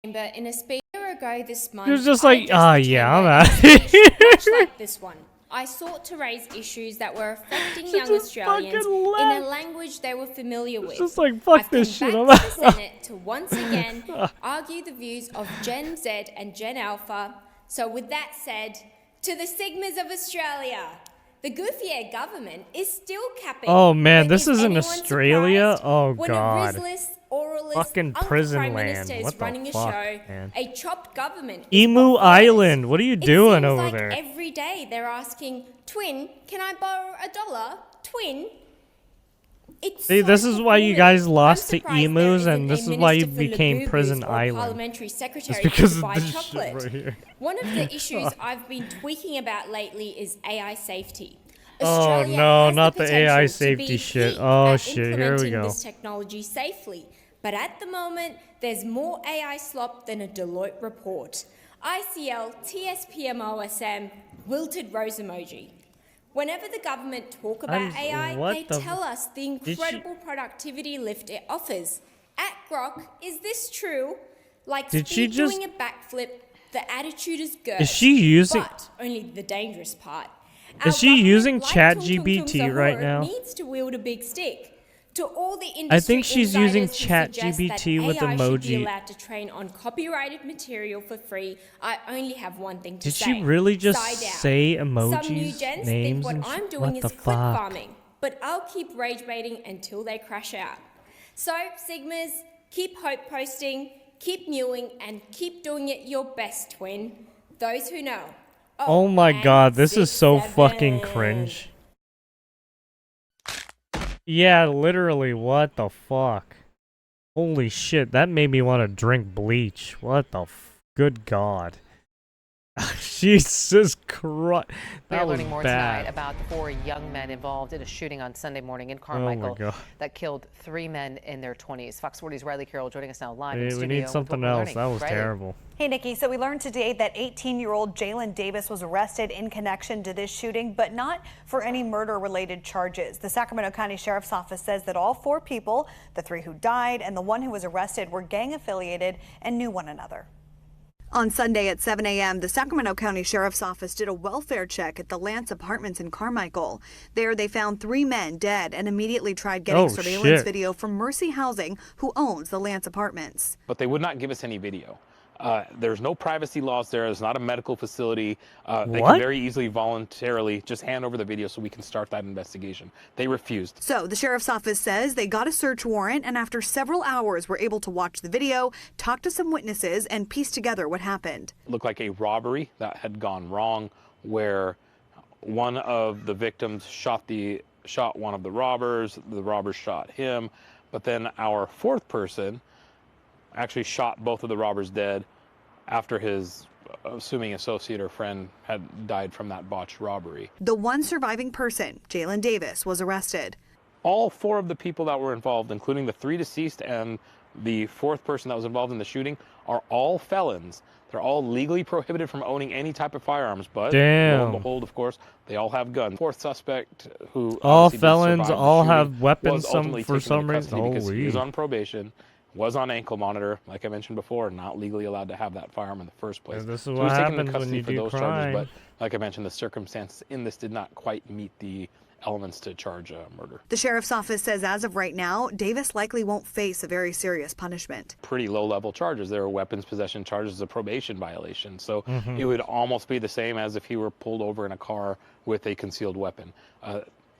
Speaker 31: In a speech a year ago this month,
Speaker 1: She was just like, "Ah, yeah, I'm out."
Speaker 31: Much like this one. I sought to raise issues that were affecting young Australians in a language they were familiar with.
Speaker 1: Just like, fuck this shit.
Speaker 31: I've come back to the Senate to once again argue the views of Gen Z and Gen Alpha. So with that said, to the Sigmas of Australia, the Goofy government is still capping.
Speaker 1: Oh man, this is in Australia? Oh god.
Speaker 31: Oralist,
Speaker 1: fucking prison
Speaker 31: Prime
Speaker 1: land.
Speaker 31: Minister
Speaker 1: What
Speaker 31: is
Speaker 1: the
Speaker 31: running a
Speaker 1: fuck,
Speaker 31: show,
Speaker 1: man?
Speaker 31: a chopped government.
Speaker 1: Emu Island. What are you doing over
Speaker 31: like
Speaker 1: there?
Speaker 31: Every day they're asking, Twin, can I borrow $1? Twin. It's
Speaker 1: See,
Speaker 31: so
Speaker 1: this is why you guys lost to
Speaker 31: surprised
Speaker 1: emus,
Speaker 31: there
Speaker 1: and
Speaker 31: isn't
Speaker 1: this
Speaker 31: a
Speaker 1: is why you
Speaker 31: minister for
Speaker 1: became
Speaker 31: Lugubus
Speaker 1: Prison
Speaker 31: or
Speaker 1: Island.
Speaker 31: parliamentary
Speaker 1: It's
Speaker 31: secretary
Speaker 1: because
Speaker 31: to
Speaker 1: of
Speaker 31: buy
Speaker 1: this
Speaker 31: chocolate.
Speaker 1: shit right here.
Speaker 31: One of the issues I've been tweaking about lately is AI safety. Australia
Speaker 1: no,
Speaker 31: has
Speaker 1: not
Speaker 31: the
Speaker 1: the AI
Speaker 31: potential to be
Speaker 1: safety shit.
Speaker 31: peak
Speaker 1: Oh
Speaker 31: at
Speaker 1: shit, here we
Speaker 31: implementing
Speaker 1: go.
Speaker 31: this technology safely. But at the moment, there's more AI slop than a Deloitte report. ICL, TSPMOSM, wilted rose emoji. Whenever the government talk about AI, they tell us the incredible productivity lift it offers. At Grok, is this true? Like speed doing a backflip, the attitude is good.
Speaker 1: Is she using?
Speaker 31: But only the dangerous part.
Speaker 1: Is she using ChatGPT right now?
Speaker 31: Needs to wield a big stick. To all the industry
Speaker 1: I think she's using
Speaker 31: ChatGPT
Speaker 1: ChatGPT with
Speaker 31: AI should be
Speaker 1: emoji.
Speaker 31: allowed to train on copyrighted material for free. I only have one thing to
Speaker 1: Did
Speaker 31: say.
Speaker 1: she really just
Speaker 31: Side out.
Speaker 1: say
Speaker 31: Some new
Speaker 1: emojis,
Speaker 31: gents
Speaker 1: names,
Speaker 31: think what
Speaker 1: and
Speaker 31: I'm
Speaker 1: shit?
Speaker 31: doing
Speaker 1: What
Speaker 31: is
Speaker 1: the
Speaker 31: clip
Speaker 1: fuck?
Speaker 31: farming, but I'll keep rage baiting until they crash out. So Sigmas, keep hope posting, keep mewing, and keep doing it your best, twin. Those who know.
Speaker 1: Oh my god, this is so fucking cringe. Yeah, literally, what the fuck? Holy shit, that made me want to drink bleach. What the good god. Jesus Christ.
Speaker 2: We're
Speaker 1: That was
Speaker 2: learning more
Speaker 1: bad.
Speaker 2: tonight about the 4 young men involved in a shooting on Sunday morning in
Speaker 1: Oh
Speaker 2: Carmichael
Speaker 1: my god.
Speaker 2: that killed 3 men in their 20s. Fox 40's Riley Carroll joining us now live in
Speaker 1: We
Speaker 2: studio.
Speaker 1: need
Speaker 2: with
Speaker 1: something
Speaker 2: what we're
Speaker 1: else.
Speaker 2: learning.
Speaker 1: That was
Speaker 2: Riley.
Speaker 1: terrible.
Speaker 3: Hey, Nikki. So we learned today that 18-year-old Jalen Davis was arrested in connection to this shooting, but not for any murder-related charges. The Sacramento County Sheriff's Office says that all 4 people, the 3 who died and the 1 who was arrested, were gang-affiliated and knew one another. On Sunday at 7 a.m., the Sacramento County Sheriff's Office did a welfare check at the Lance Apartments in Carmichael. There, they found 3 men dead and immediately tried getting surveillance video from Mercy Housing, who owns the Lance Apartments.
Speaker 6: But they would not give us any video. There's no privacy laws there. It's not a medical facility. They can very easily voluntarily just hand over the video so we can start that investigation. They refused.
Speaker 3: So the sheriff's office says they got a search warrant and after several hours were able to watch the video, talk to some witnesses, and piece together what happened.
Speaker 6: It looked like a robbery that had gone wrong where one of the victims shot one of the robbers shot him, but then our 4th person actually shot both of the robbers dead after his assuming associate or friend had died from that botched robbery.
Speaker 3: The one surviving person, Jalen Davis, was arrested.
Speaker 6: All 4 of the people that were involved, including the 3 deceased and the 4th person that was involved in the shooting, are all felons. They're all legally prohibited from owning any type of firearms, but lo and behold, of course, they all have guns. 4th suspect, who
Speaker 1: all
Speaker 6: obviously did
Speaker 1: felons
Speaker 6: survive the
Speaker 1: all
Speaker 6: shooting,
Speaker 1: have weapons
Speaker 6: was ultimately
Speaker 1: for
Speaker 6: taken
Speaker 1: some
Speaker 6: into
Speaker 1: reason.
Speaker 6: custody because he
Speaker 1: Holy.
Speaker 6: was on probation, was on ankle monitor, like I mentioned before, not legally allowed to have that firearm in the first place.
Speaker 1: Yeah, this is
Speaker 6: So he
Speaker 1: what
Speaker 6: was taken into
Speaker 1: happens when
Speaker 6: custody
Speaker 1: you
Speaker 6: for
Speaker 1: do
Speaker 6: those
Speaker 1: crime.
Speaker 6: charges, but like I mentioned, the circumstances in this did not quite meet the elements to charge murder.
Speaker 3: The sheriff's office says as of right now, Davis likely won't face a very serious punishment.
Speaker 6: Pretty low-level charges. There are weapons possession charges, a probation violation. So it would almost be the same as if he were pulled over in a car with a concealed weapon.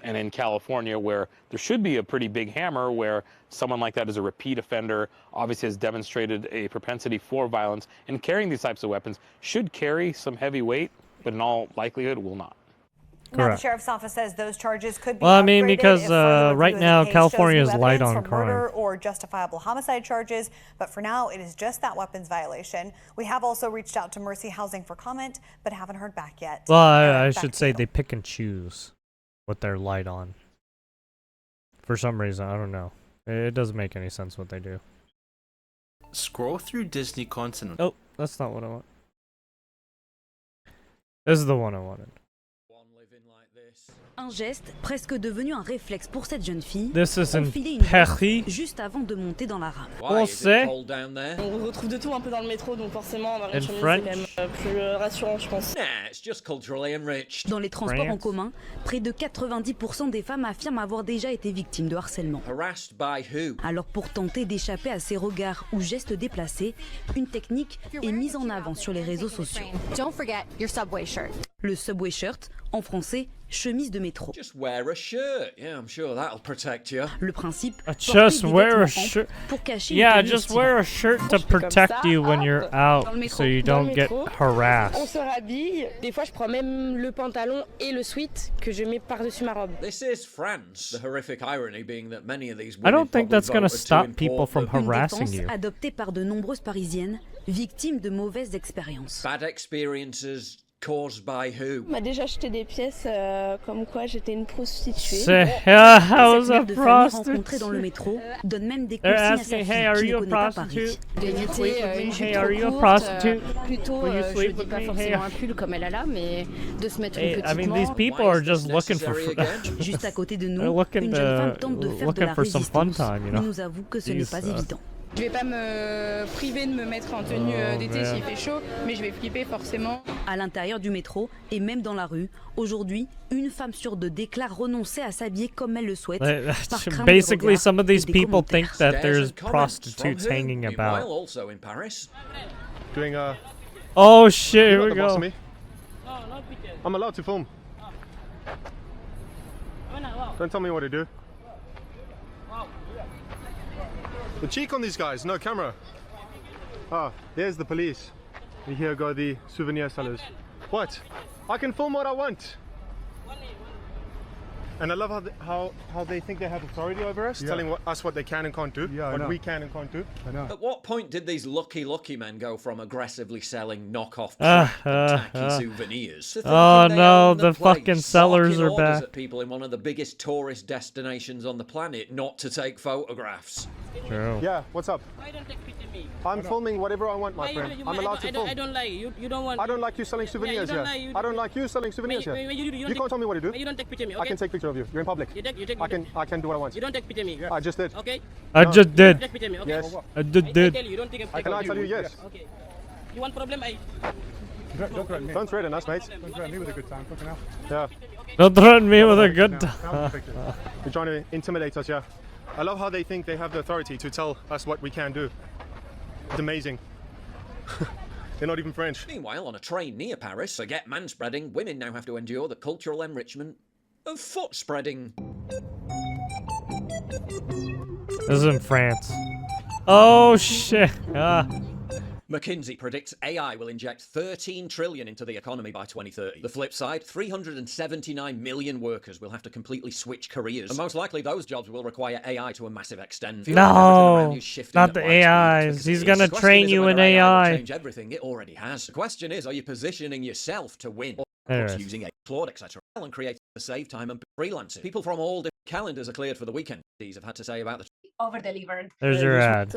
Speaker 6: And in California, where there should be a pretty big hammer, where someone like that is a repeat offender, obviously has demonstrated a propensity for violence, and carrying these types of weapons should carry some heavy weight, but in all likelihood will not.
Speaker 3: Now, the sheriff's office says those charges could be
Speaker 1: Well, I mean,
Speaker 3: upgraded
Speaker 1: because
Speaker 3: if further review
Speaker 1: right
Speaker 3: of the
Speaker 1: now
Speaker 3: case
Speaker 1: California
Speaker 3: shows
Speaker 1: is
Speaker 3: new
Speaker 1: light
Speaker 3: evidence
Speaker 1: on
Speaker 3: for
Speaker 1: crime.
Speaker 3: murder or justifiable homicide charges, but for now it is just that weapons violation. We have also reached out to Mercy Housing for comment, but haven't heard back yet.
Speaker 1: Well, I
Speaker 3: Eric, back
Speaker 1: should
Speaker 3: to
Speaker 1: say
Speaker 3: you.
Speaker 1: they pick and choose what they're light on. For some reason, I don't know. It doesn't make any sense what they do.
Speaker 14: Scroll through Disney content.
Speaker 1: Oh, that's not what I want. This is the one I wanted.
Speaker 15: Un geste presque devenu un réflexe pour cette jeune fille.
Speaker 1: This is in
Speaker 15: enfiler une
Speaker 1: Paris.
Speaker 15: veste juste avant de monter dans la rame.
Speaker 1: On sait.
Speaker 16: On retrouve de tout un peu dans le métro, donc forcément avoir une
Speaker 1: In
Speaker 16: chemise
Speaker 1: French.
Speaker 16: c'est quand même plus rassurant, je pense.
Speaker 15: Dans les transports en
Speaker 16: France.
Speaker 15: commun, près de 90% des femmes affirment avoir déjà été victimes de harcèlement. Alors pour tenter d'échapper à ces regards ou gestes déplacés, une technique est mise en avant sur les réseaux sociaux.
Speaker 17: Don't forget your subway shirt.
Speaker 15: Le subway shirt, en français, chemise de métro.
Speaker 18: Just wear a shirt. Yeah, I'm sure that'll protect you.
Speaker 15: Le principe,
Speaker 1: Just
Speaker 15: porter des
Speaker 1: wear a
Speaker 15: vêtements
Speaker 1: shirt.
Speaker 15: amples pour cacher
Speaker 1: Yeah,
Speaker 15: une tenue
Speaker 1: just
Speaker 15: estivale.
Speaker 1: wear a shirt to
Speaker 16: je fais comme
Speaker 1: protect
Speaker 16: ça,
Speaker 1: you when
Speaker 16: hop,
Speaker 1: you're
Speaker 16: dans
Speaker 1: out,
Speaker 16: le métro,
Speaker 1: so you
Speaker 16: dans le
Speaker 1: don't get
Speaker 16: métro.
Speaker 1: harassed.
Speaker 16: On se rhabille. Des fois, je prends même le pantalon et le sweat que je mets par-dessus ma robe.
Speaker 18: This is France. The horrific irony being that many of these
Speaker 1: I
Speaker 18: women
Speaker 1: don't think that's
Speaker 18: probably
Speaker 1: gonna
Speaker 18: voted to
Speaker 1: stop people
Speaker 18: import
Speaker 1: from
Speaker 18: them.
Speaker 1: harassing
Speaker 15: Une
Speaker 1: you.
Speaker 15: défense adoptée par de nombreuses Parisiennes, victimes de mauvaises expériences.
Speaker 18: Bad experiences Caused by who?
Speaker 16: m'a déjà jeté des pièces comme quoi j'étais une prostituée.
Speaker 1: How's a
Speaker 15: rencontrée dans le métro donne même des
Speaker 1: They're
Speaker 15: consignes à sa
Speaker 1: asking,
Speaker 15: fille
Speaker 1: hey, are
Speaker 15: qui
Speaker 1: you
Speaker 15: ne
Speaker 1: a
Speaker 15: connaît pas
Speaker 1: prostitute?
Speaker 15: Paris.
Speaker 16: D'éviter une jupe
Speaker 1: Hey, are you a
Speaker 16: trop courte,
Speaker 1: prostitute?
Speaker 16: plutôt,
Speaker 1: Will you
Speaker 16: je
Speaker 1: sleep
Speaker 16: dis
Speaker 1: with
Speaker 16: pas
Speaker 1: me?
Speaker 16: forcément
Speaker 1: Hey.
Speaker 16: un pull comme elle a là, mais de se mettre
Speaker 1: Hey,
Speaker 16: une
Speaker 1: I
Speaker 16: petite
Speaker 1: mean, these
Speaker 16: manche.
Speaker 1: people are just looking for
Speaker 15: Juste à côté de nous,
Speaker 1: looking
Speaker 15: une jeune femme tente de faire de
Speaker 1: looking
Speaker 15: la
Speaker 1: for some fun
Speaker 15: résistance,
Speaker 1: time, you
Speaker 15: mais
Speaker 1: know.
Speaker 15: nous avoue que ce n'est pas évident.
Speaker 16: Je vais pas me priver de me mettre en tenue d'été
Speaker 1: man.
Speaker 16: s'il fait chaud, mais je vais flipper forcément.
Speaker 15: À l'intérieur du métro et même dans la rue, aujourd'hui, une femme sur deux déclare renoncer à s'habiller comme elle le souhaite. par crainte des
Speaker 1: Basically,
Speaker 15: regards
Speaker 1: some of these
Speaker 15: et des
Speaker 1: people think
Speaker 15: commentaires.
Speaker 1: that there's
Speaker 18: Stares and comments
Speaker 1: prostitutes
Speaker 18: from who?
Speaker 1: hanging
Speaker 18: Meanwhile,
Speaker 1: about.
Speaker 18: also in Paris.
Speaker 4: Doing
Speaker 1: Oh shit, here we
Speaker 4: the boss of
Speaker 1: go.
Speaker 4: me? I'm allowed to film. Don't tell me what to do. The cheek on these guys, no camera. Ah, there's the police. And here go the souvenir sellers. What? I can film what I want. And I love how they think they have authority over us, telling us what they can and can't do, what we can and can't do.
Speaker 18: At what point did these lucky men go from aggressively selling knockoff tacky souvenirs to thinking
Speaker 1: Oh
Speaker 18: they
Speaker 1: no,
Speaker 18: own
Speaker 1: the
Speaker 18: place,
Speaker 1: fucking sellers
Speaker 18: barking
Speaker 1: are
Speaker 18: orders
Speaker 1: back.
Speaker 18: at people in one of the biggest tourist destinations on the planet not to take photographs?
Speaker 1: True.
Speaker 4: Yeah, what's up?
Speaker 5: Why don't take picture me?
Speaker 4: I'm filming whatever I want, my friend. I'm allowed to film.
Speaker 5: I don't like you. You don't want.
Speaker 4: I don't like you selling souvenirs here. I don't like you selling souvenirs here. You can't tell me what to do.
Speaker 5: You don't take picture me.
Speaker 4: I
Speaker 5: Okay?
Speaker 4: can take picture of you. You're in public. I can do what I want.
Speaker 5: You don't take picture me.
Speaker 4: I just did.
Speaker 5: Okay?
Speaker 1: I just did.
Speaker 5: Take picture me. Okay?
Speaker 4: Yes.
Speaker 1: I just
Speaker 5: I
Speaker 1: did.
Speaker 5: tell you, you don't take a picture.
Speaker 4: Can I tell you yes?
Speaker 5: Okay. You want problem?
Speaker 4: Don't threaten me. Don't threaten us, mate. Don't threaten me with a good time. Fucking hell. Yeah.
Speaker 1: Don't threaten me with a good time.
Speaker 4: They're trying to intimidate us, yeah. I love how they think they have the authority to tell us what we can do. It's amazing. They're not even French.
Speaker 18: Meanwhile, on a train near Paris, forget manspreading, women now have to endure the cultural enrichment of foot spreading.
Speaker 1: This is in France. Oh shit.
Speaker 18: McKinsey predicts AI will inject 13 trillion into the economy by 2030. The flip side, 379 million workers will have to completely switch careers. And most likely those jobs will require AI to a massive extent.
Speaker 1: No, not the AIs. He's gonna train you in AI.
Speaker 18: Change everything. It already has. The question is, are you positioning yourself to win?
Speaker 1: Anyways.
Speaker 18: Using Claude, etc. And create to save time and freelancing. People from all different calendars are cleared for the weekend. These have had to say about the
Speaker 16: Over-delivered.
Speaker 1: There's your ad.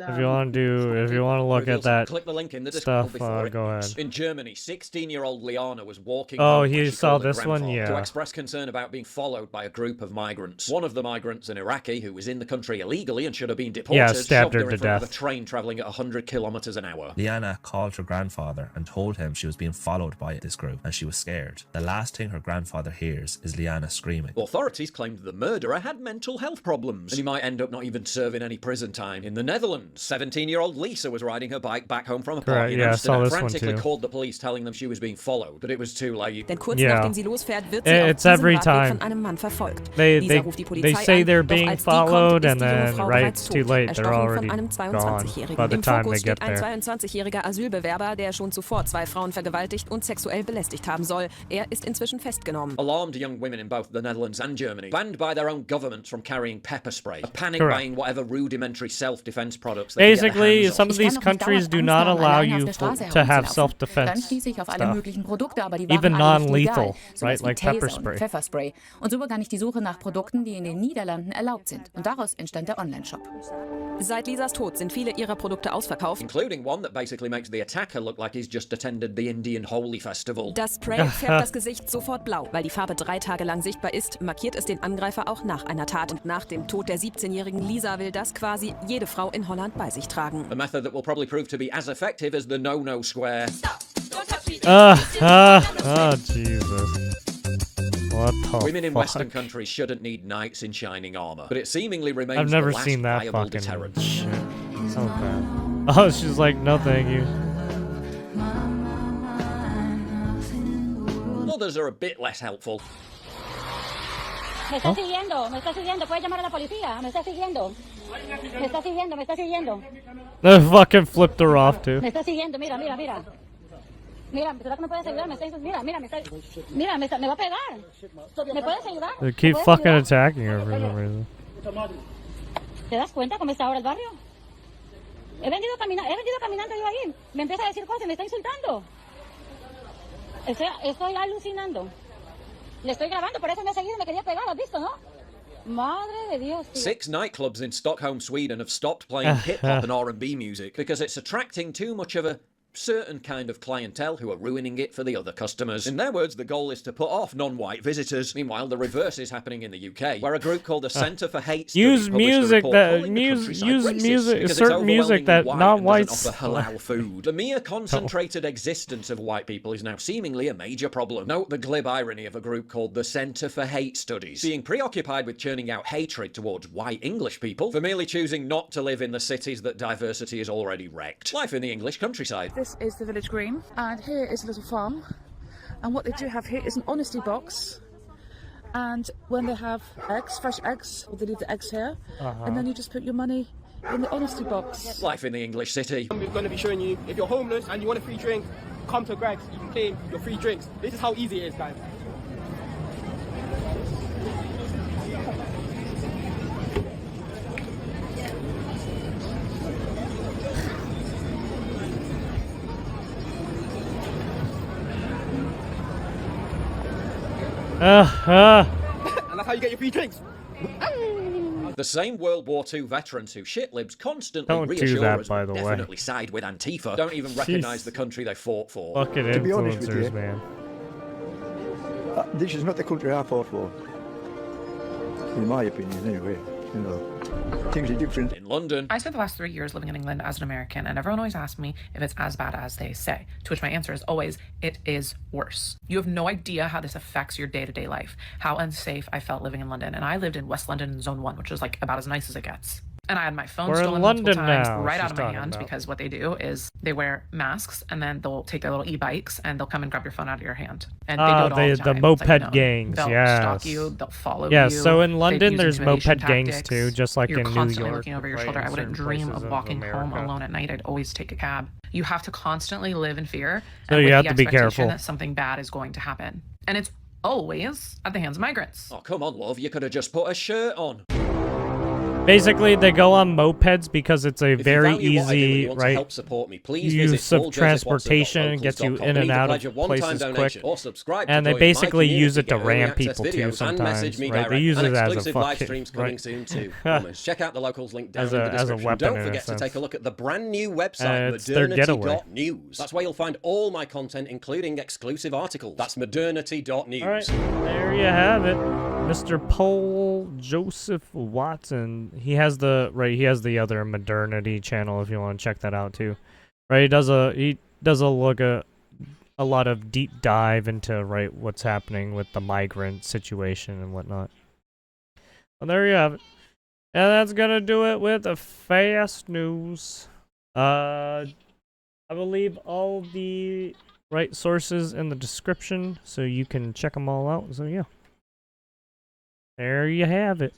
Speaker 1: If you want to look at that
Speaker 18: click the link in the
Speaker 1: stuff,
Speaker 18: before
Speaker 1: go ahead.
Speaker 18: In Germany, 16-year-old Liana was walking
Speaker 1: Oh,
Speaker 18: home when
Speaker 1: he
Speaker 18: she
Speaker 1: saw
Speaker 18: called her
Speaker 1: this one?
Speaker 18: grandfather
Speaker 1: Yeah.
Speaker 18: to express concern about being followed by a group of migrants. One of the migrants, an Iraqi who was in the country illegally and should have been deported,
Speaker 1: stabbed
Speaker 18: shoved
Speaker 1: her
Speaker 18: her
Speaker 1: to
Speaker 18: in front of
Speaker 1: death.
Speaker 18: a train traveling at 100 kilometers an hour.
Speaker 19: Liana called her grandfather and told him she was being followed by this group and she was scared. The last thing her grandfather hears is Liana screaming.
Speaker 18: Authorities claimed the murderer had mental health problems and he might end up not even serving any prison time. In the Netherlands, 17-year-old Lisa was riding her bike back home from a
Speaker 1: Correct,
Speaker 18: party in
Speaker 1: yeah, I saw
Speaker 18: Amsterdam,
Speaker 1: this one
Speaker 18: frantically
Speaker 1: too.
Speaker 18: called the police telling them she was being followed, but it was too late.
Speaker 20: Denn kurz
Speaker 1: Yeah.
Speaker 20: nachdem sie losfährt, wird sie
Speaker 1: It's
Speaker 20: auf diesem
Speaker 1: every
Speaker 20: Radweg
Speaker 1: time.
Speaker 20: von einem Mann verfolgt.
Speaker 1: They
Speaker 20: Dieser ruft die Polizei
Speaker 1: say they're
Speaker 20: an, doch
Speaker 1: being
Speaker 20: als die kommt,
Speaker 1: followed
Speaker 20: ist
Speaker 1: and
Speaker 20: die junge
Speaker 1: then
Speaker 20: Frau
Speaker 1: right,
Speaker 20: bereits
Speaker 1: it's
Speaker 20: tot,
Speaker 1: too late. They're
Speaker 20: erstochen
Speaker 1: already
Speaker 20: von einem
Speaker 1: gone
Speaker 20: 22-Jährigen.
Speaker 1: by the
Speaker 20: Im
Speaker 1: time
Speaker 20: Fokus
Speaker 1: they get
Speaker 20: steht ein
Speaker 1: there.
Speaker 20: 22-jähriger Asylbewerber, der schon zuvor 2 Frauen vergewaltigt und sexuell belästigt haben soll. Er ist inzwischen festgenommen.
Speaker 18: Alarmed young women in both the Netherlands and Germany, banned by their own governments from carrying pepper spray, are panic
Speaker 1: Correct.
Speaker 18: buying whatever rudimentary self-defense products they can get their
Speaker 1: Basically,
Speaker 18: hands
Speaker 1: some
Speaker 18: on.
Speaker 1: of these countries do not allow you to have self-defense
Speaker 20: Dann schließe ich auf alle
Speaker 1: stuff.
Speaker 20: möglichen Produkte, aber die
Speaker 1: Even
Speaker 20: waren alle nicht
Speaker 1: non-lethal,
Speaker 20: legal, sowas
Speaker 1: right?
Speaker 20: wie
Speaker 1: Like pepper
Speaker 20: Taser und
Speaker 1: spray.
Speaker 20: Pfefferspray. Und so begann ich die Suche nach Produkten, die in den Niederlanden erlaubt sind. Und daraus entstand der Online-Shop. Seit Lisas Tod sind viele ihrer Produkte ausverkauft.
Speaker 18: Including one that basically makes the attacker look like he's just attended the Indian Holi Festival.
Speaker 20: Das Spray färbt das Gesicht sofort blau. Weil die Farbe 3 Tage lang sichtbar ist, markiert es den Angreifer auch nach einer Tat. Und nach dem Tod der 17-jährigen Lisa will das quasi jede Frau in Holland bei sich tragen.
Speaker 18: A method that will probably prove to be as effective as the no-no square.
Speaker 1: Jesus. What the
Speaker 18: Women in
Speaker 1: fuck?
Speaker 18: Western countries shouldn't need knights in shining armor, but it seemingly remains
Speaker 1: I've never
Speaker 18: the last
Speaker 1: seen that
Speaker 18: viable
Speaker 1: fucking
Speaker 18: deterrent.
Speaker 1: shit. So bad. Oh, she's like, no thank you.
Speaker 18: Others are a bit less helpful.
Speaker 21: Me está siguiendo, puede llamar a la policía, me está siguiendo. Me está siguiendo.
Speaker 1: They fucking flipped her off too.
Speaker 21: Me está siguiendo, mira. Mira, ¿será que me puedes ayudar? Me va a pegar. ¿Me puedes ayudar?
Speaker 1: They keep fucking attacking her for some reason.
Speaker 21: ¿Te das cuenta cómo está ahora el barrio? He venido caminando yo ahí. Me empieza a decir cosas, me está insultando. Estoy alucinando. Le estoy grabando, por eso me ha seguido, me quería pegar, ¿has visto, no? Madre de Dios.
Speaker 18: 6 nightclubs in Stockholm, Sweden have stopped playing hip-hop and R&B music because it's attracting too much of a certain kind of clientele who are ruining it for the other customers. In their words, the goal is to put off non-white visitors. Meanwhile, the reverse is happening in the UK, where a group called the Centre for Hate Studies use
Speaker 1: certain music that non-whites
Speaker 18: offer halal food. The mere concentrated existence of white people is now seemingly a major problem. Note the glib irony of a group called the Centre for Hate Studies being preoccupied with churning out hatred towards white English people for merely choosing not to live in the cities that diversity has already wrecked. Life in the English countryside.
Speaker 7: This is the village green, and here is a little farm, and what they do have here is an honesty box, and when they have eggs, fresh eggs, they leave the eggs here, and then you just put your money in the honesty box.
Speaker 18: Life in the English city.
Speaker 8: I'm going to be showing you, if you're homeless and you want a free drink, come to Greg's, you can claim your free drinks. This is how easy it is, guys. And that's how you get your free drinks.
Speaker 18: The same World War II veterans who shitlibs constantly
Speaker 1: Don't do
Speaker 18: reassure
Speaker 1: that,
Speaker 18: us
Speaker 1: by the
Speaker 18: definitely
Speaker 1: way.
Speaker 18: side with Antifa don't even recognise the country they fought for.
Speaker 1: Fucking
Speaker 22: To be honest with
Speaker 1: influencers,
Speaker 22: you,
Speaker 1: man.
Speaker 22: This is not the country I fought for. In my opinion, anyway. You know, things are different.
Speaker 18: In London,
Speaker 23: I spent the last 3 years living in England as an American, and everyone always asks me if it's as bad as they say, to which my answer is always, it is worse. You have no idea how this affects your day-to-day life, how unsafe I felt living in London, and I lived in West London in Zone 1, which is like about as nice as it gets. And I had my phone
Speaker 1: We're in
Speaker 23: stolen multiple
Speaker 1: London
Speaker 23: times
Speaker 1: now,
Speaker 23: right
Speaker 1: she's
Speaker 23: out of my
Speaker 1: talking
Speaker 23: hand
Speaker 1: about.
Speaker 23: because what they do is they wear masks and then they'll take their little e-bikes and they'll come and grab your phone out of your hand. And they do it all the time.
Speaker 1: the
Speaker 23: It's
Speaker 1: moped
Speaker 23: like, no,
Speaker 1: gangs,
Speaker 23: they'll
Speaker 1: yes.
Speaker 23: stalk you, they'll follow you.
Speaker 1: Yes, so in
Speaker 23: They
Speaker 1: London
Speaker 23: use
Speaker 1: there's
Speaker 23: intimidation
Speaker 1: moped gangs
Speaker 23: tactics.
Speaker 1: too, just like
Speaker 23: You're
Speaker 1: in New
Speaker 23: constantly
Speaker 1: York.
Speaker 23: looking over your
Speaker 1: right,
Speaker 23: shoulder.
Speaker 1: in
Speaker 23: I wouldn't
Speaker 1: certain
Speaker 23: dream
Speaker 1: places
Speaker 23: of walking home
Speaker 1: America.
Speaker 23: alone at night. I'd always take a cab. You have to constantly live in fear
Speaker 1: So
Speaker 23: and
Speaker 1: you
Speaker 23: with
Speaker 1: have
Speaker 23: the
Speaker 1: to be
Speaker 23: expectation
Speaker 1: careful.
Speaker 23: that something bad is going to happen. And it's always at the hands of migrants.
Speaker 18: oh come on, love, you could have just put a shirt on.
Speaker 1: Basically, they go on mopeds because it's a
Speaker 18: If you
Speaker 1: very
Speaker 18: value what I do and you
Speaker 1: easy,
Speaker 18: want to
Speaker 1: right,
Speaker 18: help support me, please
Speaker 1: use
Speaker 18: visit
Speaker 1: of transportation, gets you in and out of places quick,
Speaker 18: or subscribe to
Speaker 1: and they
Speaker 18: join my
Speaker 1: basically use it to
Speaker 18: community, get early
Speaker 1: ram
Speaker 18: access
Speaker 1: people too
Speaker 18: videos, and
Speaker 1: sometimes,
Speaker 18: message me
Speaker 1: right? They
Speaker 18: direct.
Speaker 1: use
Speaker 18: And
Speaker 1: it as a
Speaker 18: exclusive live
Speaker 1: fucking,
Speaker 18: streams coming
Speaker 1: right?
Speaker 18: soon too. Promise. Check out the locals link down
Speaker 1: As
Speaker 18: in the
Speaker 1: a
Speaker 18: description.
Speaker 1: weapon
Speaker 18: Don't
Speaker 1: in a
Speaker 18: forget to
Speaker 1: sense.
Speaker 18: take a look at the brand new website,
Speaker 1: It's their getaway.
Speaker 18: modernity.news. That's where you'll find all my content, including exclusive articles. That's modernity.news.
Speaker 1: All right, there you have it, Mr. Paul Joseph Watson. He has the other Modernity channel if you want to check that out too. Right, he does a lot of deep dive into right what's happening with the migrant situation and whatnot. Well, there you have it. And that's gonna do it with the fast news. I will leave all the right sources in the description so you can check them all out. So yeah, there you have it.